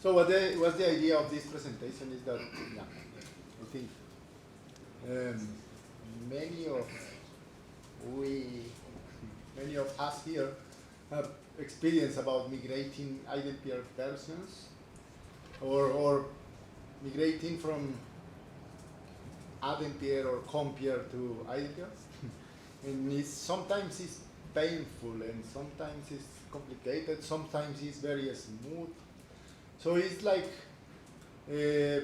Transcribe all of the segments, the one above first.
So what's the idea of this presentation is that, yeah, I think many of us here have experience about migrating iDempiere versions or migrating from iDempiere or Compiere to iDempiere. And sometimes it's painful and sometimes it's complicated, sometimes it's very smooth. So it's like, I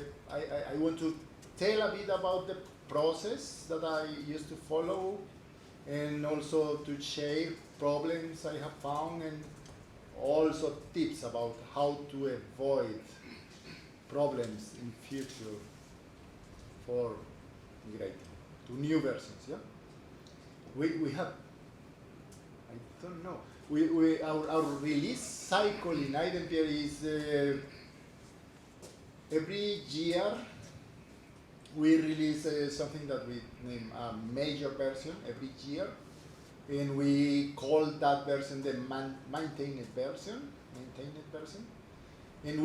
want to tell a bit about the process that I used to follow, and also to share problems I have found, and also tips about how to avoid problems in future for migrating to new versions. Yeah, we have, I don't know, our release cycle in iDempiere is every year we release something that we name a major version every year, and we call that version the maintained version. And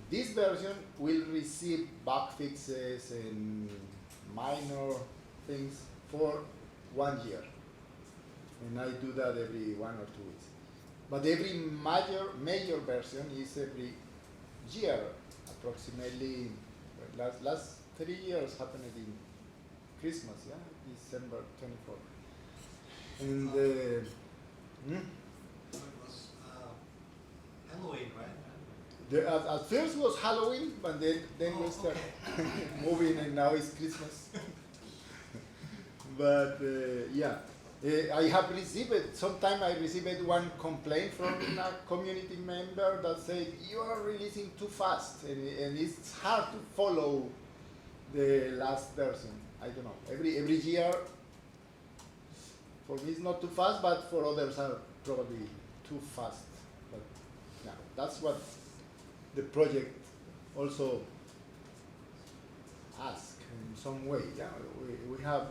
this version will receive bug fixes and minor things for 1 year. And I do that every 1 or 2 weeks. But every major version is every year, approximately. Last 3 years happened in Christmas, yeah, December 24th. And It was Halloween, right? At first was Halloween, but then we started moving, and now it's Christmas. But yeah, I have received, sometimes I received one complaint from a community member that said, you are releasing too fast, and it's hard to follow the last version. I don't know, every year, for me it's not too fast, but for others are probably too fast. But yeah, that's what the project also asks in some way. Yeah,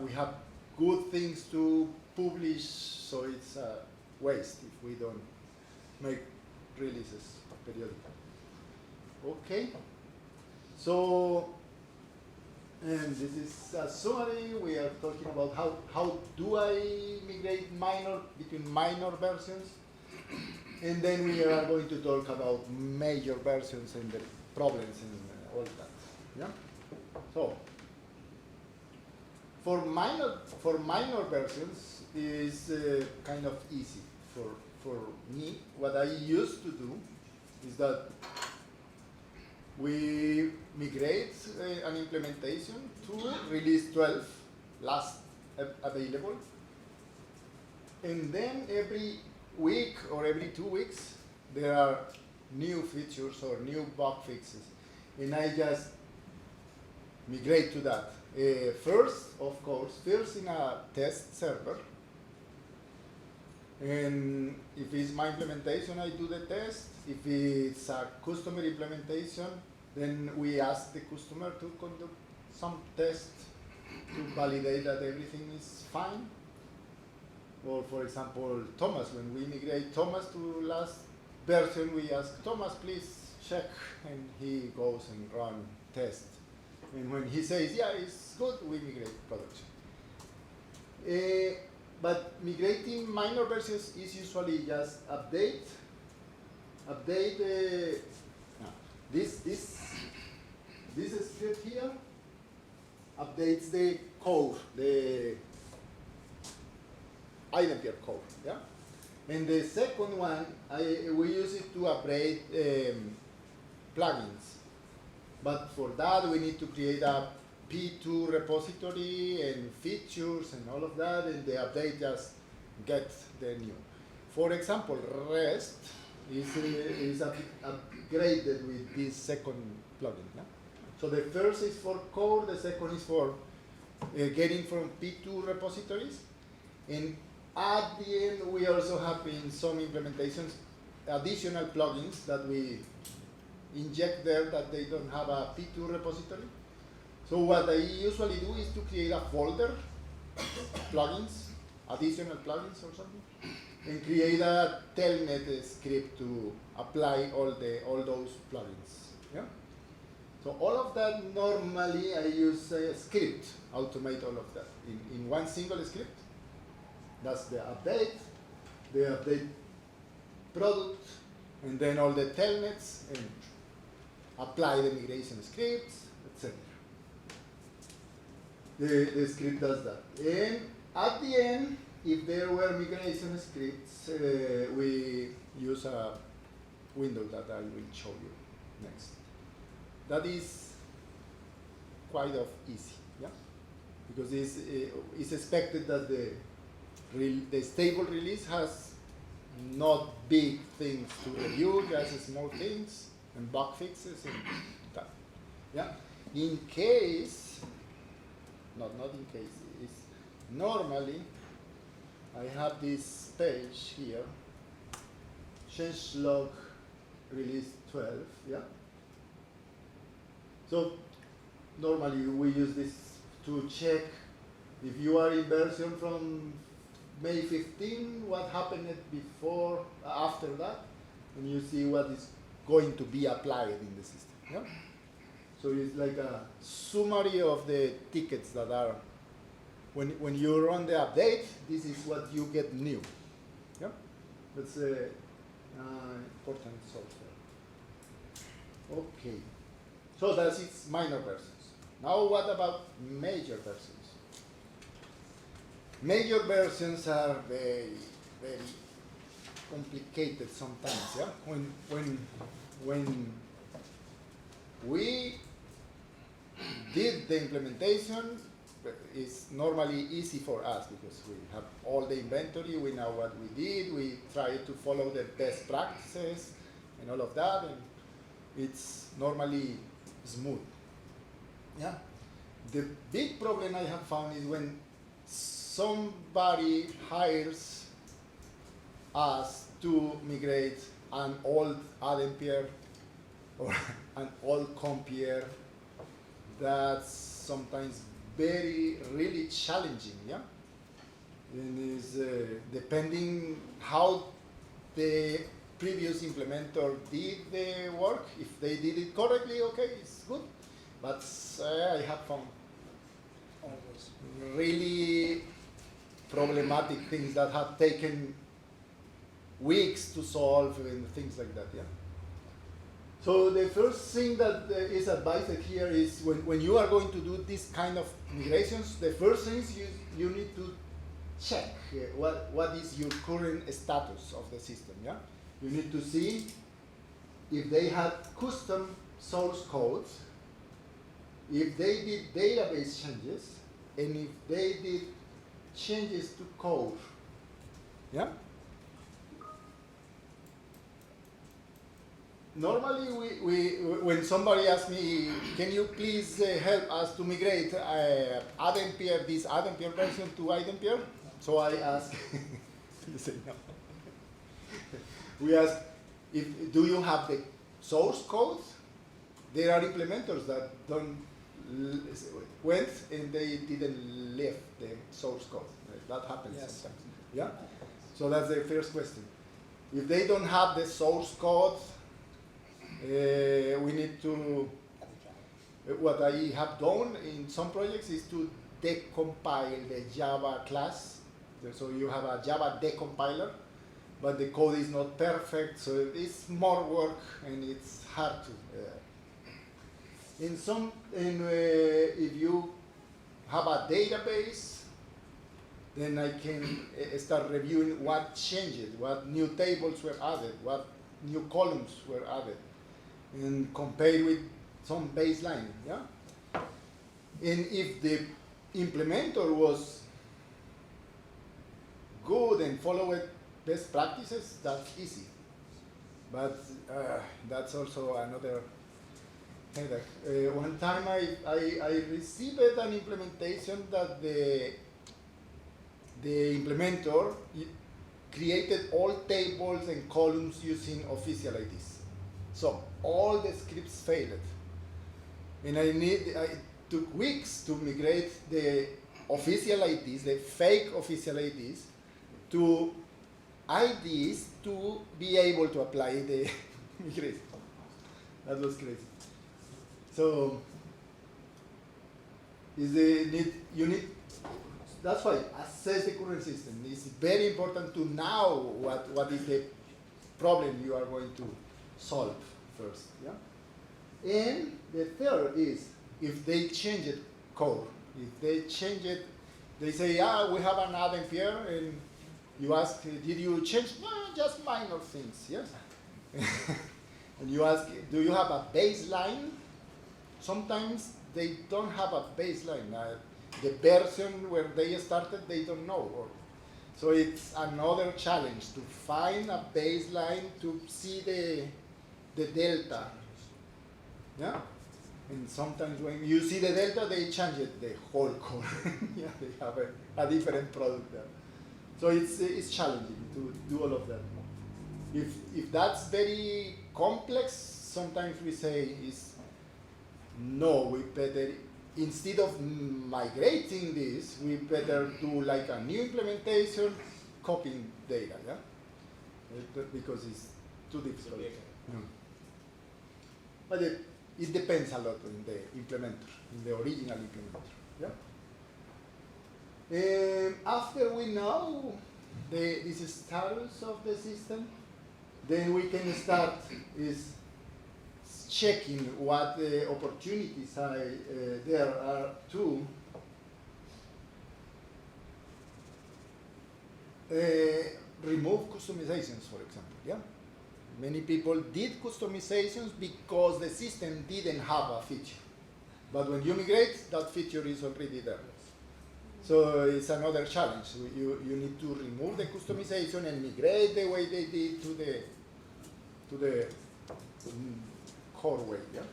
we have good things to publish, so it's a waste if we don't make releases periodically. Okay, so and this is a summary. We are talking about how do I migrate between minor versions, and then we are going to talk about major versions and the problems and all that. Yeah. So for minor versions is kind of easy for me. What I used to do is that we migrate an implementation to release 12, last available, and then every week or every 2 weeks there are new features or new bug fixes, and I just migrate to that. First in a test server, and if it's my implementation, I do the test. If it's a customer implementation, then we ask the customer to conduct some tests to validate that everything is fine. Or for example, Thomas, when we migrate Thomas to last version, we ask Thomas, please check, and he goes and run test. And when he says, yeah, it's good, we migrate production. But migrating minor versions is usually just update this script here updates the code, the iDempiere code, yeah. And the second one, we use it to upgrade plugins. But for that, we need to create a P2 repository and features and all of that, and the update just gets the new. For example, REST is upgraded with this second plugin. Yeah? So the first is for code, the second is for getting from P2 repositories. And at the end, we also have in some implementations additional plugins that we inject there that they don't have a P2 repository. So what I usually do is to create a folder, plugins, additional plugins or something, and create a telnet script to apply all those plugins. Yeah. So all of that normally I use a script automate all of that in one single script. That's the update product, and then all the telnets, and apply the migration scripts, etc. The script does that. And at the end, if there were migration scripts, we use a window that I will show you next. That is quite easy, yeah? Because it's expected that the stable release has not big things to review, just small things and bug fixes and that. Yeah. In case, not in case, it's normally I have this page here, changelog release 12, yeah. So normally we use this to check if you are in version from May 15, what happened before, after that, and you see what is going to be applied in the system. Yeah? So it's like a summary of the tickets that are, when you run the update, this is what you get new. Yeah? That's important software. Okay. So that's its minor versions. Now what about major versions? Major versions are very, very complicated sometimes. Yeah, when we did the implementation, it's normally easy for us because we have all the inventory. We know what we did. We try to follow the best practices and all of that, and it's normally smooth. Yeah. The big problem I have found is when somebody hires us to migrate an old iDempiere or an old Compiere. That's sometimes really challenging, yeah? And is depending how the previous implementer did the work. If they did it correctly, okay, it's good. But I have found really problematic things that have taken weeks to solve and things like that, yeah. So the first thing that is advised here is when you are going to do this kind of migrations, the first thing is you need to check what is your current status of the system, yeah. You need to see if they had custom source codes, if they did database changes, and if they did changes to code. Yeah? Normally, when somebody asks me, can you please help us to migrate iDempiere, this iDempiere version to iDempiere? So I ask, you say no. We ask, do you have the source code? There are implementers that went and they didn't leave the source code. That happens sometimes. Yeah? So that's the first question. If they don't have the source code, we need to, what I have done in some projects is to decompile the Java class. So you have a Java decompiler, but the code is not perfect, so it's more work and it's hard to. If you have a database, then I can start reviewing what changed, what new tables were added, what new columns were added, and compare with some baseline. Yeah. And if the implementer was good and followed best practices, that's easy. But that's also another headache. One time I received an implementation that the implementer created all tables and columns using official IDs. So all the scripts failed. And I took weeks to migrate the official IDs, the fake official IDs, to IDs to be able to apply the migration. That was crazy. So that's why assess the current system. It's very important to know what is the problem you are going to solve first. Yeah? And the third is if they change it code. If they change it, they say, we have an iDempiere, and you ask, did you change? No, just minor things, yes? And you ask, do you have a baseline? Sometimes they don't have a baseline. The version where they started, they don't know. So it's another challenge to find a baseline to see the delta. Yeah? And sometimes when you see the delta, they change it, the whole code. Yeah, they have a different product there. So it's challenging to do all of that. If that's very complex, sometimes we say no, we better, instead of migrating this, we better do like a new implementation, copying data, yeah? Because it's too difficult. Yeah. But it depends a lot on the implementer, in the original implementer. Yeah? After we know this status of the system, then we can start is checking what the opportunities there are to remove customizations, for example. Yeah? Many people did customizations because the system didn't have a feature. But when you migrate, that feature is already there. So it's another challenge. You need to remove the customization and migrate the way they did to the core way. Yeah?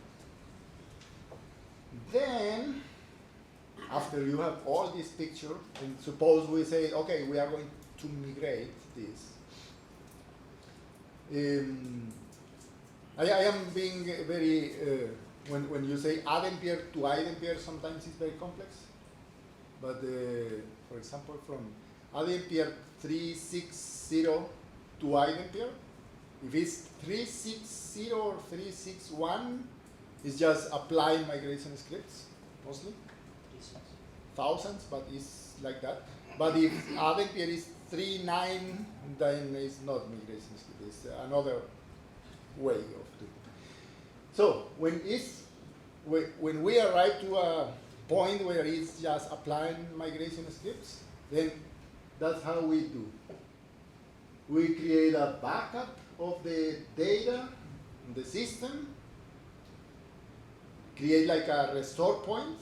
Then, after you have all this picture, and suppose we say, okay, we are going to migrate this. I am being very, when you say iDempiere to iDempiere, sometimes it's very complex. But for example, from iDempiere 360 to iDempiere, if it's 360 or 361, it's just applying migration scripts, mostly. Thousands, but it's like that. But if iDempiere is 3.9, then it's not migration script, it's another way of doing it. So when we arrive to a point where it's just applying migration scripts, then that's how we do. We create a backup of the data in the system, create like a restore point,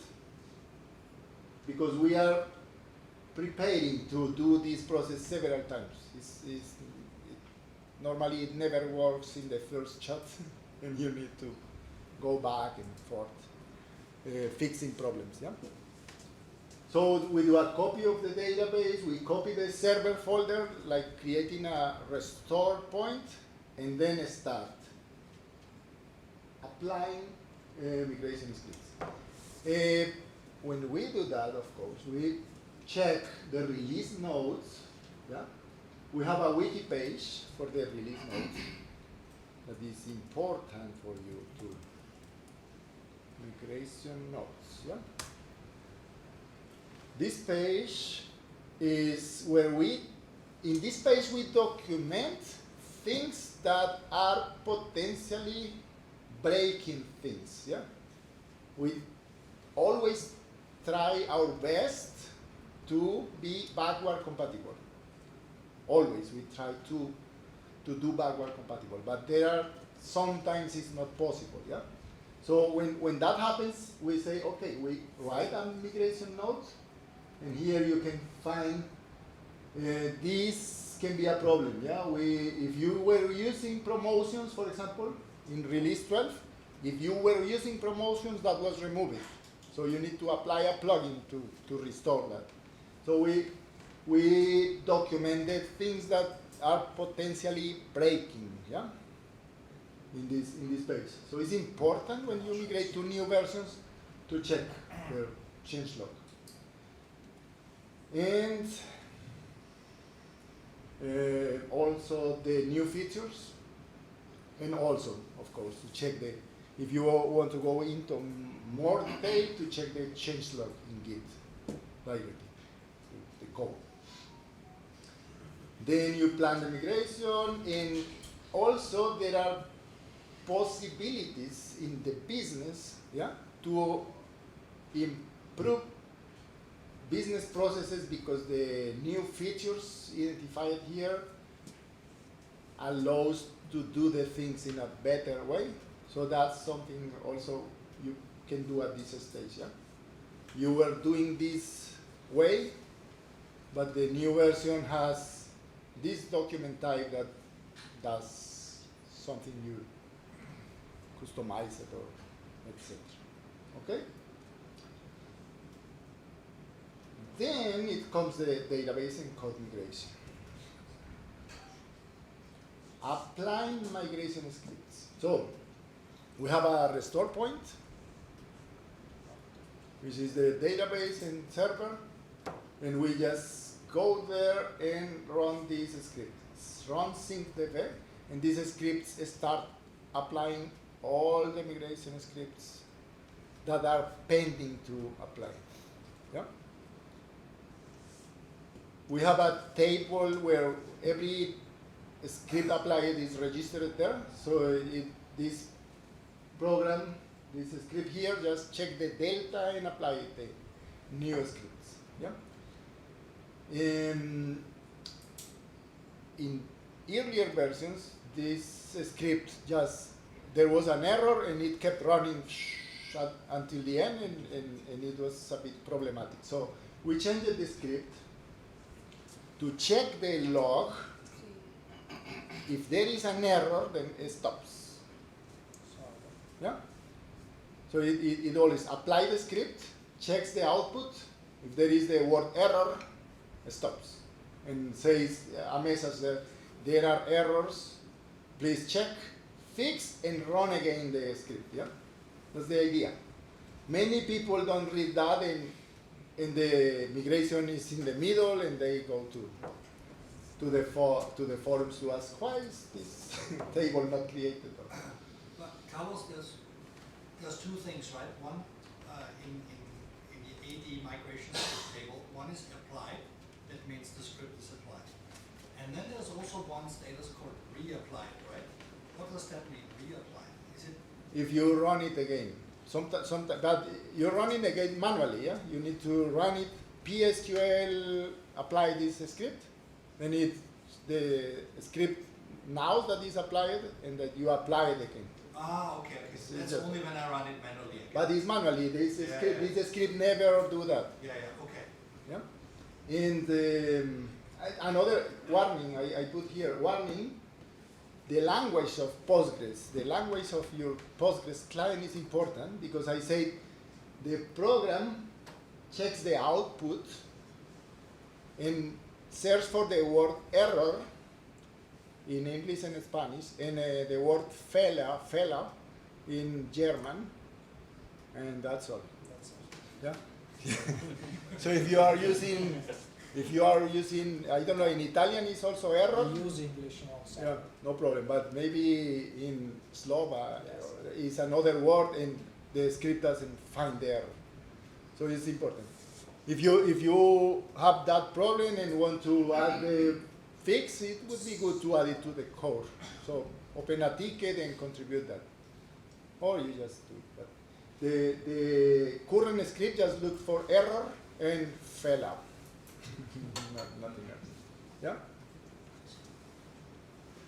because we are preparing to do this process several times. Normally it never works in the first shot, and you need to go back and forth, fixing problems. Yeah. So we do a copy of the database, we copy the server folder, like creating a restore point, and then start applying migration scripts. When we do that, of course, we check the release nodes. Yeah? We have a wiki page for the release nodes that is important for you to migration nodes. Yeah? This page is where in this page we document things that are potentially breaking things. Yeah? We always try our best to be backward compatible. Always we try to do backward compatible, but sometimes it's not possible. Yeah. So when that happens, we say, okay, we write a migration node, and here you can find this can be a problem. Yeah. If you were using promotions, for example, in release 12, if you were using promotions, that was removed. So you need to apply a plugin to restore that. So we documented things that are potentially breaking, yeah, in this page. So it's important when you migrate to new versions to check their changelog. And also the new features, and also, of course, to check the, if you want to go into more detail, to check the changelog in Git directly, the code. Then you plan the migration, and also there are possibilities in the business, yeah, to improve business processes, because the new features identified here allows to do the things in a better way. So that's something also you can do at this stage. Yeah? You were doing this way, but the new version has this document type that does something new, customize it or etc. Okay? Then it comes the database and code migration. Applying migration scripts. So we have a restore point, which is the database and server, and we just go there and run these scripts. Run syncdb, and these scripts start applying all the migration scripts that are pending to apply. Yeah? We have a table where every script applied is registered there. So this program, this script here, just check the delta and apply the new scripts. Yeah. In earlier versions, this script there was an error and it kept running until the end, and it was a bit problematic. So we changed the script to check the log. If there is an error, then it stops. Yeah? So it always applies the script, checks the output. If there is the word error, it stops. And says a message that there are errors, please check, fix, and run again the script. Yeah? That's the idea. Many people don't read that, and the migration is in the middle, and they go to the forums to ask, why is this table not created? But Carlos, there's two things, right? One, in the AD migration table, one is applied. That means the script is applied. And then there's also one status called reapplied, right? What does that mean, reapplied? Is it? If you run it again. But you're running again manually, yeah? You need to run it, PSQL, apply this script, then the script now that is applied, and that you apply it again. Ah, okay. That's only when I run it manually again. But it's manually, this script never do that. Yeah, okay. Yeah? And another warning, I put here, warning, the language of Postgres, the language of your Postgres client is important, because I say the program checks the output and search for the word error in English and Spanish, and the word fehler in German, and that's all. Yeah? So if you are using, I don't know, in Italian it's also error. We use English also. Yeah, no problem. But maybe in Slovak is another word, and the script doesn't find the error. So it's important. If you have that problem and want to add the fix, it would be good to add it to the core. So open a ticket and contribute that, or you just do it. But the current script just look for error and fell out. Nothing else. Yeah.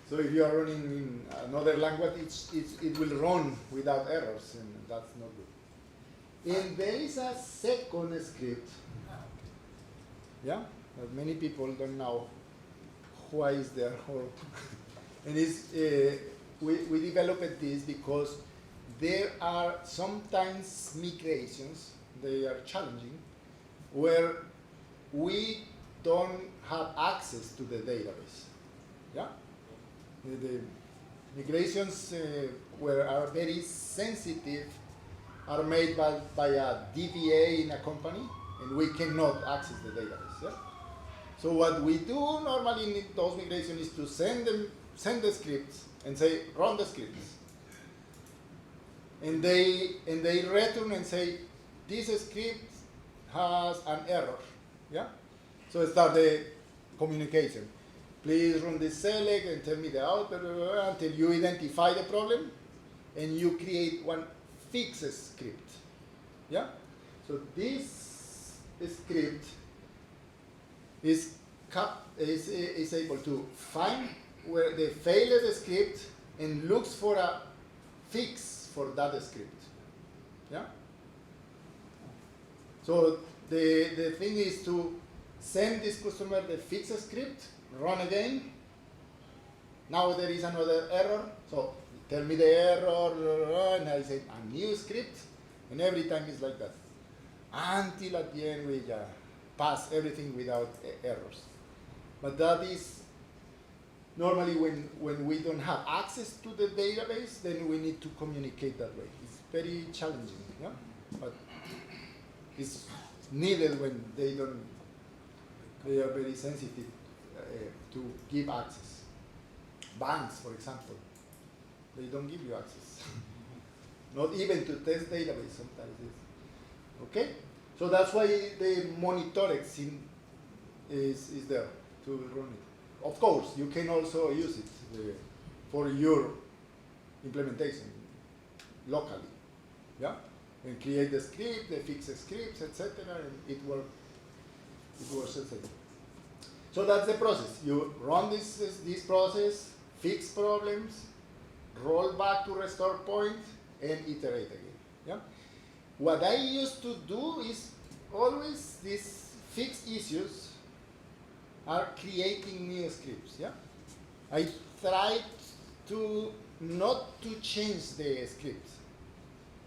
So if you are running in another language, it will run without errors, and that's not good. And there is a second script. Yeah, that many people don't know why is there. And it's, we developed this because there are sometimes migrations, they are challenging, where we don't have access to the database. Yeah? The migrations where are very sensitive are made by a DBA in a company, and we cannot access the database. Yeah? So what we do normally in those migrations is to send the scripts and say run the scripts, and they return and say this script has an error. Yeah. So start the communication. Please run this select and tell me the output until you identify the problem, and you create one fixed script. Yeah. So this script is able to find where the failed script and looks for a fix for that script. Yeah. So the thing is to send this customer the fixed script, run again. Now there is another error, so tell me the error, and I say a new script, and every time it's like that. Until at the end we pass everything without errors. But that is normally when we don't have access to the database, then we need to communicate that way. It's very challenging, yeah? But it's needed when they are very sensitive to give access. Banks, for example, they don't give you access. Not even to test database sometimes. Okay? So that's why the monitorex is there to run it. Of course, you can also use it for your implementation locally. Yeah? And create the script, the fixed scripts, etc., and it works, etc. So that's the process. You run this process, fix problems, roll back to restore point, and iterate again. Yeah? What I used to do is always these fixed issues are creating new scripts. Yeah? I tried to not to change the script,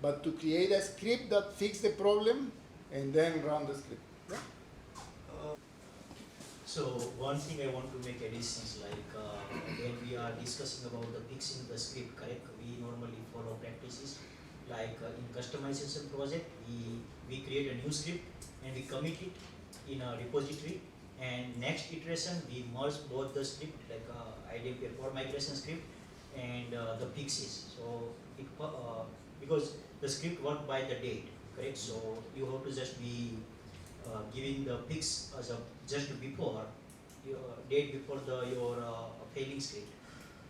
but to create a script that fixes the problem and then run the script. Yeah? So one thing I want to make additions, like when we are discussing about the fixing the script, correct? We normally follow practices like in customization project, we create a new script and we commit it in a repository, and next iteration we merge both the script, like iDempiere for migration script and the fixes. So it, because the script work by the date, correct? So you have to just be giving the fix as a just before your date before your failing script.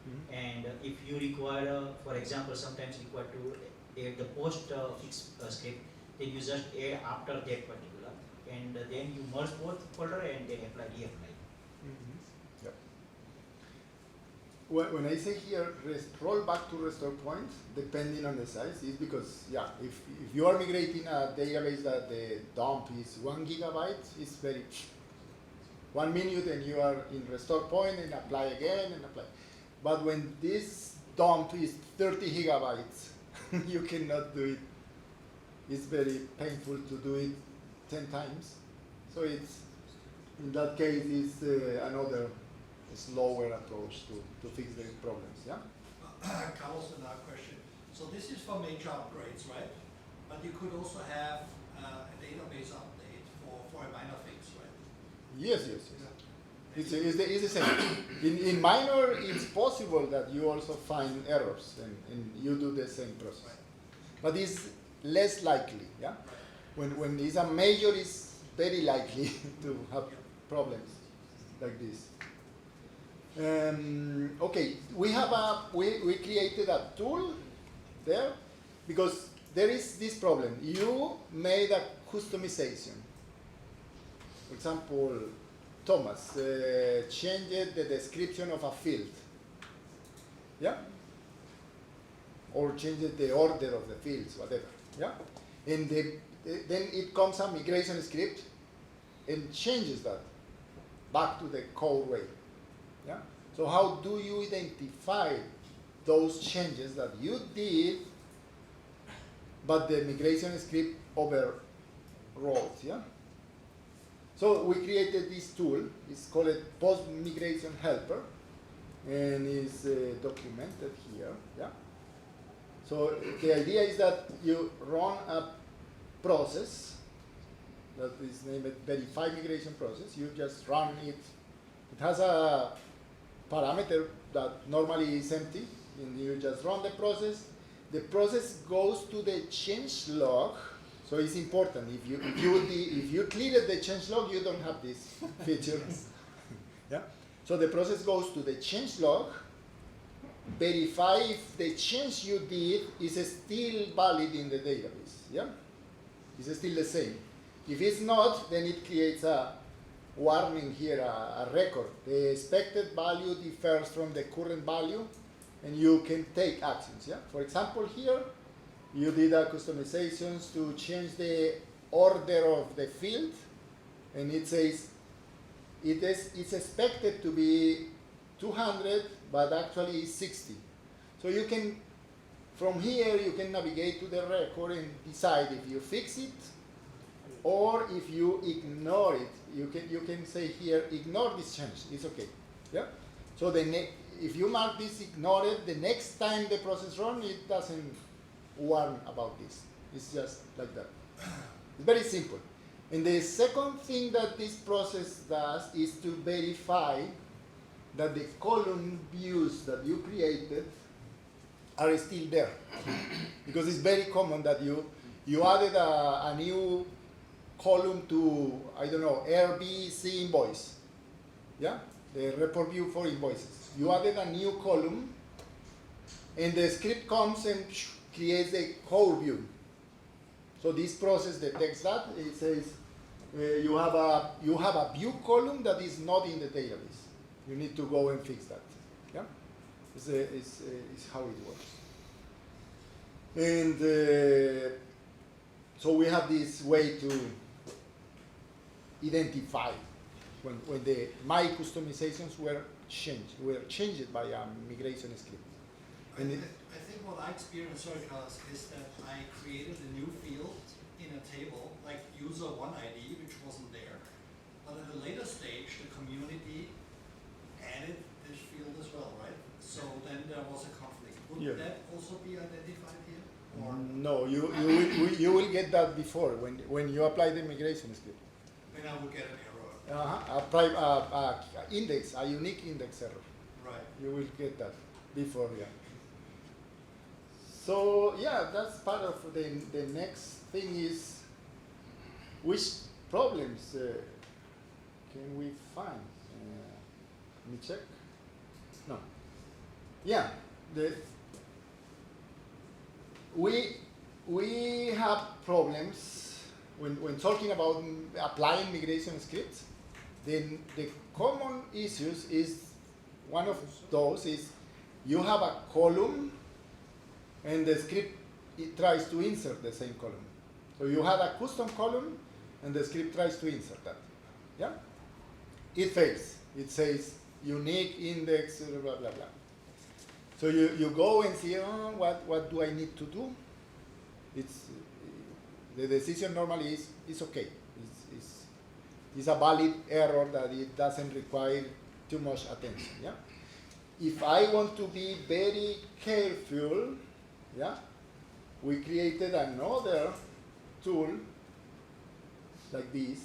Mm-hmm. And if you require, for example, sometimes require to add the post fix script, then you just add after that particular, and then you merge both folder and then reapply. Mm-hmm. Yep. When I say here roll back to restore point, depending on the size, is because if you are migrating a database that the dump is 1 gigabyte, it's very 1 minute and you are in restore point and apply again and apply. But when this dump is 30 gigabytes, you cannot do it. It's very painful to do it 10 times. So it's, in that case, it's another slower approach to fix the problems. Yeah? Carlos, another question. So this is for major upgrades, right? But you could also have a database update for a minor fix, right? Yes. It's the same. In minor, it's possible that you also find errors and you do the same process. Right. But it's less likely. Yeah? When it's a major, it's very likely to have problems like this. Okay, we created a tool there because there is this problem. You made a customization. For example, Thomas changed the description of a field. Yeah? Or changed the order of the fields, whatever. Yeah? And then it comes a migration script and changes that back to the code way. Yeah? So how do you identify those changes that you did, but the migration script overrode? Yeah? So we created this tool. It's called Post-Migration Helper, and it's documented here. Yeah? So the idea is that you run a process that is named verify migration process. You just run it. It has a parameter that normally is empty, and you just run the process. The process goes to the change log, so it's important. If you cleared the change log, you don't have this feature. Yeah. So the process goes to the change log, verify if the change you did is still valid in the database. Yeah, it's still the same. If it's not, then it creates a warning here, a record. The expected value differs from the current value, and you can take actions. Yeah. For example, here you did a customizations to change the order of the field, and it says it's expected to be 200, but actually it's 60. So you can, from here, you can navigate to the record and decide if you fix it or if you ignore it. You can say here, ignore this change. It's okay. Yeah. So if you mark this ignored, the next time the process runs, it doesn't warn about this. It's just like that. It's very simple. And the second thing that this process does is to verify that the column views that you created are still there. Because it's very common that you added a new column to, I don't know, RBC invoice. Yeah? The report view for invoices. You added a new column, and the script comes and creates a core view. So this process detects that. It says you have a view column that is not in the database. You need to go and fix that. Yeah, it's how it works. And so we have this way to identify when my customizations were changed by a migration script. And I think what I experienced, sorry, Carlos, is that I created a new field in a table, like user 1ID, which wasn't there. But at a later stage, the community added this field as well, right? So then there was a conflict. Would that also be identified here? Or no, you will get that before when you apply the migration script. then I would get an error. A unique index error. Right. You will get that before, yeah. So yeah, that's part of the next thing is which problems can we find? Let me check. No. Yeah, we have problems when talking about applying migration scripts. Then the common issues is one of those is you have a column and the script it tries to insert the same column. So you have a custom column and the script tries to insert that. Yeah? It fails. It says unique index, blah, blah, blah. So you go and see, oh, what do I need to do? The decision normally is it's okay. It's a valid error that it doesn't require too much attention. Yeah? If I want to be very careful, yeah, we created another tool like this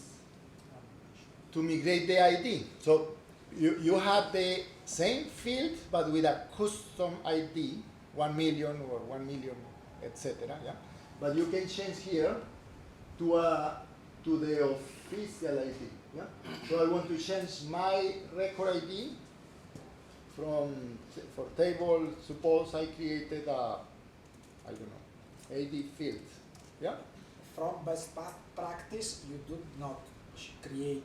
to migrate the ID. So you have the same field but with a custom ID, 1 million or 1 million, etc. Yeah, but you can change here to the official ID. Yeah, so I want to change my record ID for table. Suppose I created a, I don't know, ID field. Yeah. From best practice, you do not create.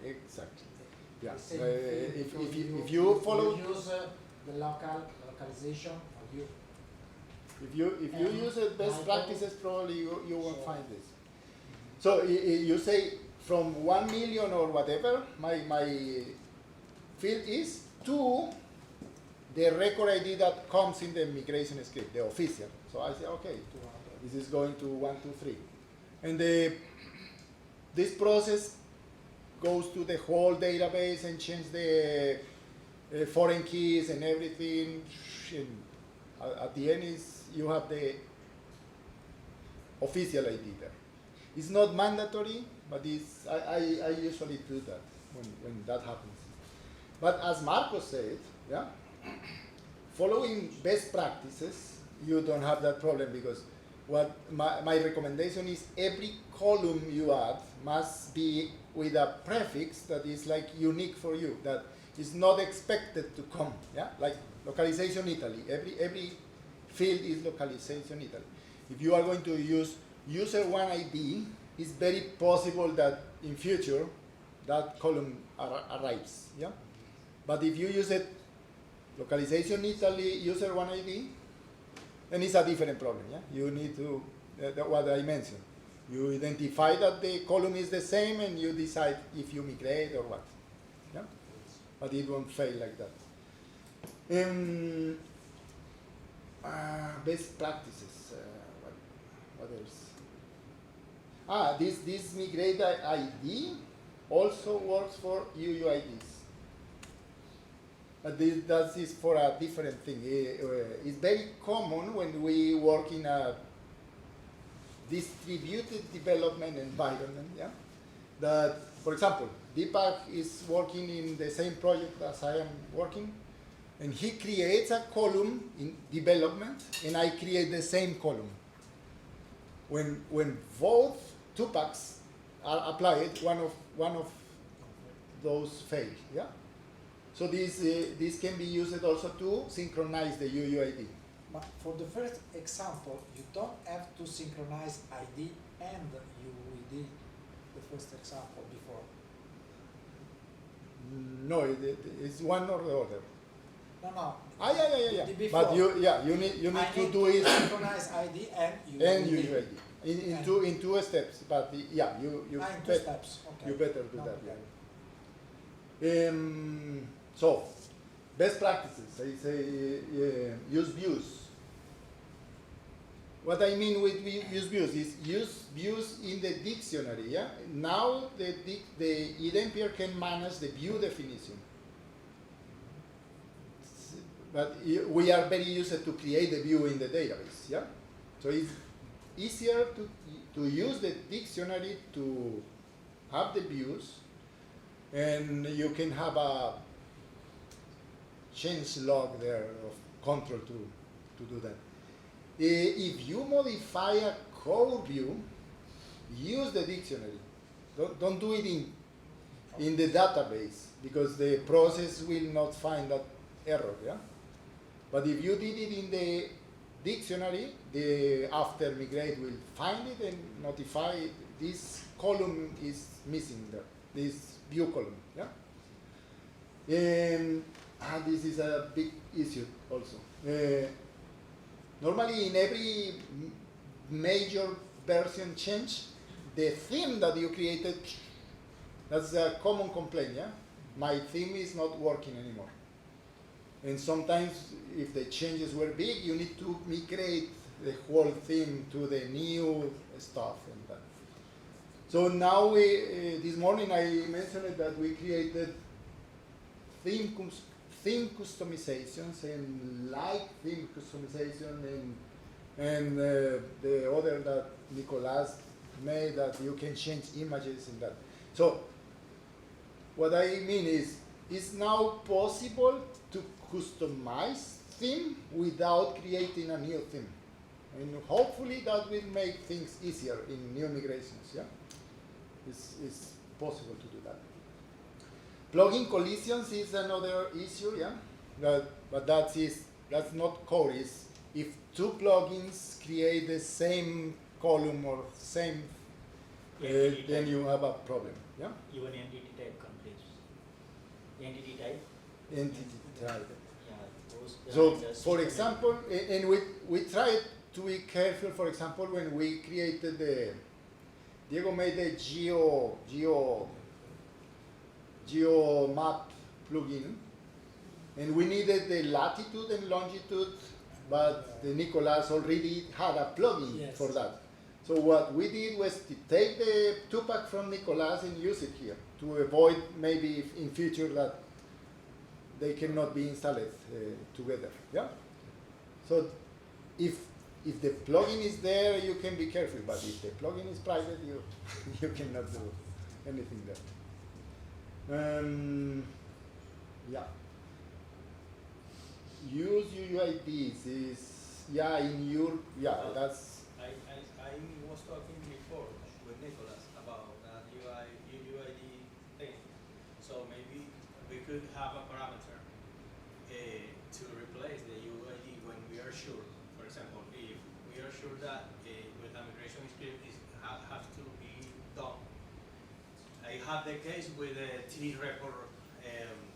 Exactly. Yeah. If you follow, you use the localization, or you. If you use best practices, probably you won't find this. So you say from 1 million or whatever my field is to the record ID that comes in the migration script, the official. So I say, okay, this is going to 1, 2, 3, and this process goes to the whole database and change the foreign keys and everything. And at the end is you have the official ID there. It's not mandatory, but I usually do that when that happens. But as Marco said, yeah, following best practices, you don't have that problem, because what my recommendation is every column you add must be with a prefix that is like unique for you, that is not expected to come, yeah? Like localization Italy, every field is localization Italy. If you are going to use user one ID, it's very possible that in future that column arrives, yeah? But if you use it localization Italy, user one ID, then it's a different problem, yeah? You need to, what I mentioned. You identify that the column is the same and you decide if you migrate or what, yeah? But it won't fail like that. Best practices, what else? This migrate ID also works for UUIDs. But that is for a different thing. It's very common when we work in a distributed development environment, yeah? That, for example, Deepak is working in the same project as I am working, and he creates a column in development, and I create the same column. When both Tupacs are applied, one of those fail, yeah? So this can be used also to synchronize the UUID. But for the first example, you don't have to synchronize ID and UUID, the first example before. No, it's one or the other. No. Yeah. Before, but you need to do it synchronize ID and UUID. In two steps. But yeah, you in two steps. Okay. You better do that. Okay. Yeah. So, best practices. I say use views. What I mean with use views is use views in the dictionary. Yeah. Now the iDempiere can manage the view definition. But we are very used to create the view in the database, yeah? So it's easier to use the dictionary to have the views, and you can have a change log there of control to do that. If you modify a core view, use the dictionary. Don't do it in the database, because the process will not find that error, yeah? But if you did it in the dictionary, the after migrate will find it and notify this column is missing there, this view column, yeah? And this is a big issue also. Normally in every major version change, the theme that you created, that's a common complaint, yeah? My theme is not working anymore. And sometimes, if the changes were big, you need to migrate the whole theme to the new stuff and that. So now, this morning I mentioned that we created theme customizations and like theme customization and the other that Nicolas made, that you can change images and that. So what I mean is, it's now possible to customize theme without creating a new theme. And hopefully that will make things easier in new migrations, yeah? It's possible to do that. Plugin collisions is another issue, yeah? But that's not core. It's if two plugins create the same column or same, then you have a problem, yeah? Even entity type conflicts. Entity type? Entity type. Yeah, those. So, for example, and we tried to be careful, for example, when we created Diego made the geo map plugin, and we needed the latitude and longitude, but the Nicolas already had a plugin for that. So what we did was to take the Tupac from Nicolas and use it here to avoid maybe in future that they cannot be installed together. Yeah. So if if the plugin is there, you can be careful, but if the plugin is private, you you cannot do anything there. Yeah. Use UUIDs is in your that's I was talking before with Nicholas about that UUID thing. So maybe we could have a parameter to replace the UUID when we are sure. For example, if we are sure that with a migration script has to be done. I have the case with a T report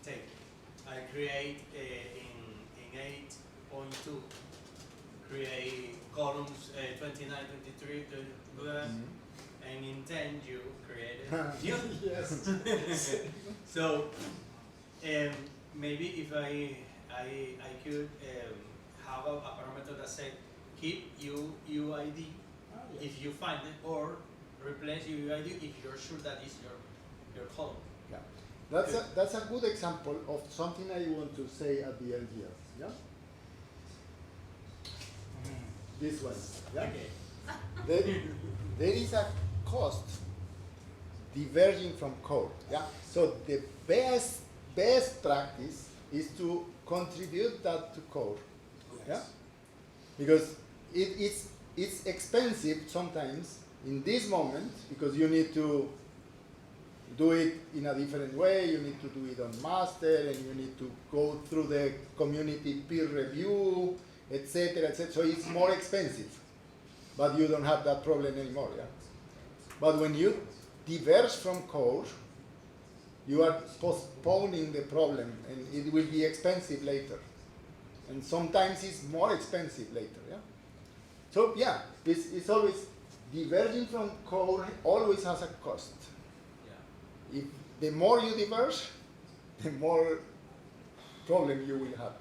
table. I create in 8.2 create columns 29, 23, and in 10 you created. yes. So maybe if I could have a parameter that said keep UUID if you find it, or replace UUID if you're sure that is your column. Yeah, that's a good example of something I want to say at the end here. Yeah, this one. Yeah, Okay. there is a cost diverging from code. Yeah, so the best practice is to contribute that to code. Yeah, because it's expensive sometimes in this moment because you need to do it in a different way, you need to do it on master, and you need to go through the community peer review, etc., etc. So it's more expensive, but you don't have that problem anymore. Yeah? But when you diverge from code, you are postponing the problem, and it will be expensive later. And sometimes it's more expensive later. Yeah. So yeah, it's always diverging from code. Always has a cost. If the more you diverge, the more problem you will have.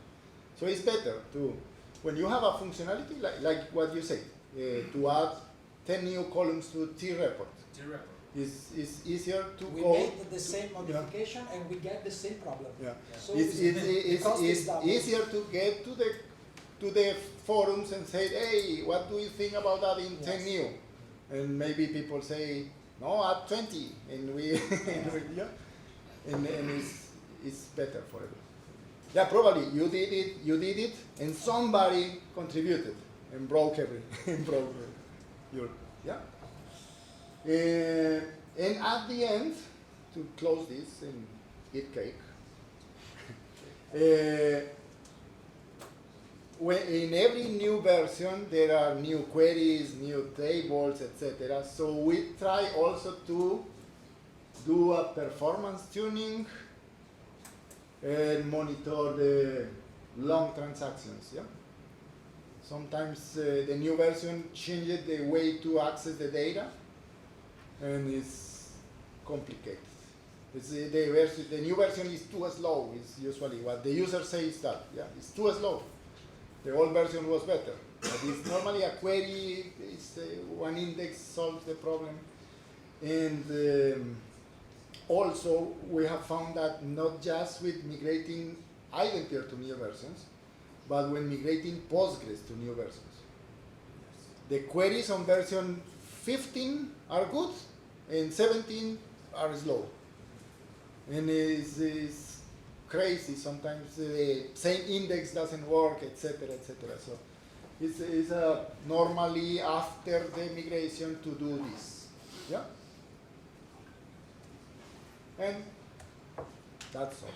So it's better to, when you have a functionality, like what you said, to add 10 new columns to T report. T report. It's easier to We go. made the same modification and we get the same problem. Yeah. So It's cost is double. easier to get to the forums and say, hey, what do you think about adding 10 new? And maybe people say, no, add 20, and and it's better for everyone. Yeah, probably you did it, and somebody contributed and broke everything, and at the end, to close this and eat cake. In every new version, there are new queries, new tables, etc. So we try also to do a performance tuning and monitor the long transactions. Yeah. Sometimes the new version changes the way to access the data, and it's complicated. The new version is too slow. Is usually what the user says that. Yeah, it's too slow. The old version was better. But it's normally a query, it's one index solves the problem. And also, we have found that not just with migrating iDempiere to new versions, but when migrating Postgres to new versions. The queries on version 15 are good, and 17 are slow. And it's crazy. Sometimes the same index doesn't work, etc., etc. So it's normally after the migration to do this. Yeah. And that's all.